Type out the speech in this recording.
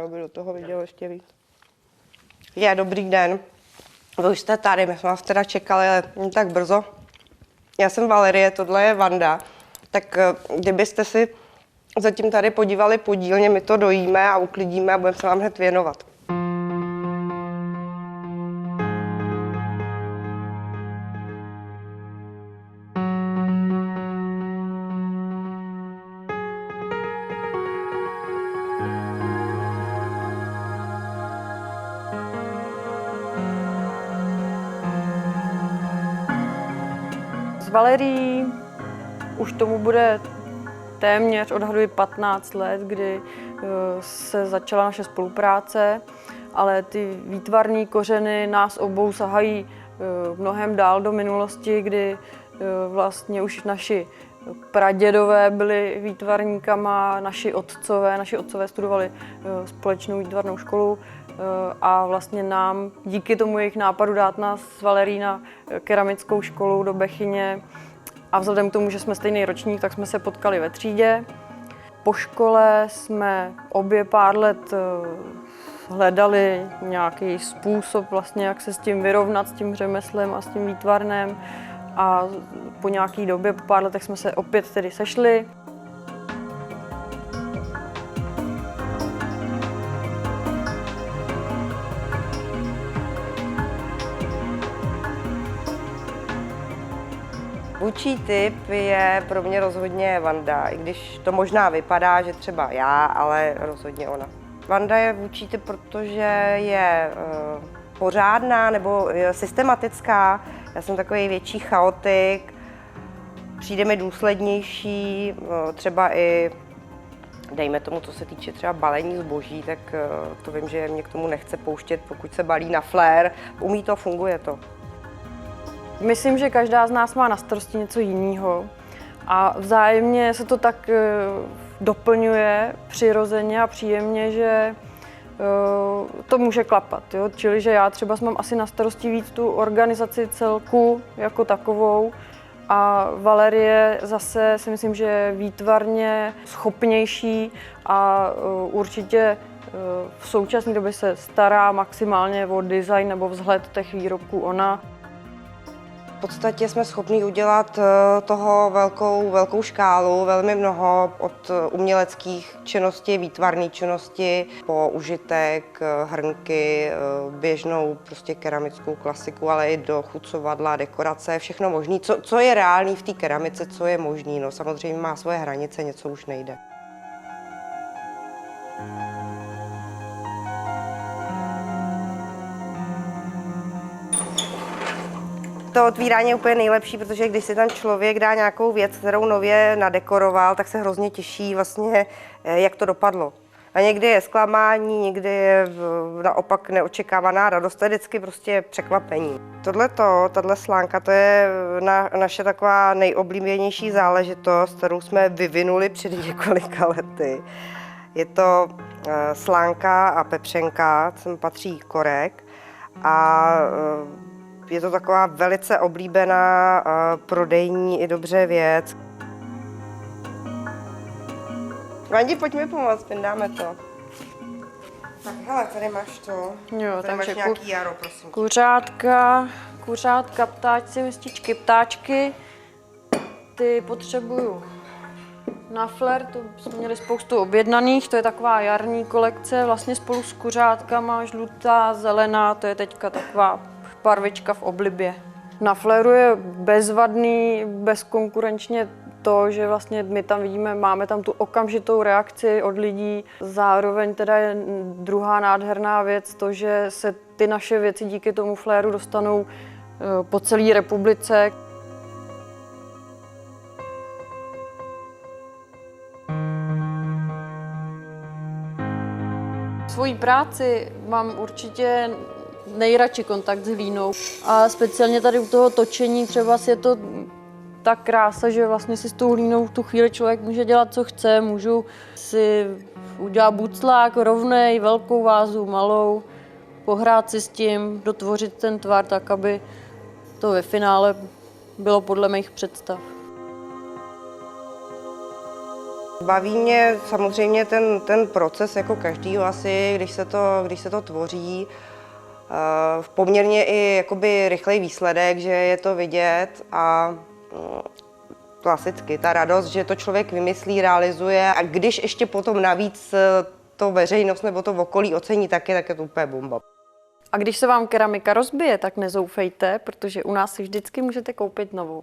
aby do toho viděl ještě víc. Dobrý den. Vy už jste tady, my jsme vás teda čekali, ale tak brzo. Já jsem Valerie, tohle je Vanda. Tak kdybyste si zatím tady podívali podílně, my to dojíme a uklidíme a budeme se vám hned věnovat. S Valerií už tomu bude téměř, odhaduji 15 let, kdy se začala naše spolupráce, ale ty výtvarné kořeny nás obou sahají mnohem dál do minulosti, kdy vlastně už naši pradědové byli výtvarníkama, naši otcové studovali společnou výtvarnou školu a vlastně nám díky tomu jejich nápadu dát nás s Valerií na keramickou školu do Bechyně a vzhledem k tomu, že jsme stejný ročník, tak jsme se potkali ve třídě. Po škole jsme obě pár let hledali nějaký způsob, vlastně, jak se s tím vyrovnat, s tím řemeslem a s tím výtvarnem. A po nějaké době, po pár letech jsme se opět tedy sešli. Vůdčí typ je pro mě rozhodně Vanda, i když to možná vypadá, že třeba já, ale rozhodně ona. Vanda je vůdčí typ, protože je pořádná nebo systematická. Já jsem takový větší chaotik, přijde mi důslednější, třeba i, dejme tomu, co se týče třeba balení zboží, tak to vím, že mě k tomu nechce pouštět, pokud se balí na flér. Umí to, funguje to. Myslím, že každá z nás má na starosti něco jiného a vzájemně se to tak doplňuje přirozeně a příjemně, že to může klapat. Jo? Čili, že já třeba mám asi na starosti víc tu organizaci celku jako takovou a Valerie zase si myslím, že je výtvarně schopnější a určitě v současné době se stará maximálně o design nebo vzhled těch výrobků ona. V podstatě jsme schopni udělat toho velkou škálu, velmi mnoho, od uměleckých činností, výtvarné činnosti, po užitek, hrnky, běžnou prostě keramickou klasiku, ale i do chucovadla, dekorace, všechno možné. Co je reálný v té keramice, co je možný, no samozřejmě má svoje hranice, něco už nejde. To otvírání je úplně nejlepší, protože když si ten člověk dá nějakou věc, kterou nově nadekoroval, tak se hrozně těší vlastně, jak to dopadlo. A někdy je zklamání, někdy je naopak neočekávaná radost, to je vždycky prostě překvapení. Tahle slánka, to je naše taková nejoblíbenější záležitost, kterou jsme vyvinuli před několika lety. Je to slánka a pepřenka, sem patří korek a je to taková velice oblíbená, prodejní i dobře věc. Vandi, pojď mi pomoct, pindáme to. Tak hele, tady máš to. Jo, tady máš takže nějaký jaro, prosím. kuřátka, ptáčci, mističky, ptáčky. Ty potřebuju na flér, to jsme měli spoustu objednaných, to je taková jarní kolekce, vlastně spolu s kuřátkama, žlutá, zelená, to je teďka taková barvička v oblibě. Na fléru je bezvadný, bezkonkurenčně to, že vlastně my tam vidíme, máme tam tu okamžitou reakci od lidí. Zároveň teda je druhá nádherná věc to, že se ty naše věci díky tomu fléru dostanou po celé republice. Svojí práci mám určitě nejradši kontakt s hlínou. A speciálně tady u toho točení třeba je to ta krása, že vlastně si s tou hlínou v tu chvíli člověk může dělat, co chce. Můžu si udělat buclák rovnej, velkou vázu, malou, pohrát si s tím, dotvořit ten tvar tak, aby to ve finále bylo podle mých představ. Baví mě samozřejmě ten proces jako každýho asi, když se to tvoří. V poměrně i jakoby rychlej výsledek, že je to vidět a klasicky ta radost, že to člověk vymyslí, realizuje a když ještě potom navíc to veřejnost nebo to okolí ocení taky, tak je to úplně bomba. A když se vám keramika rozbije, tak nezoufejte, protože u nás si vždycky můžete koupit novou.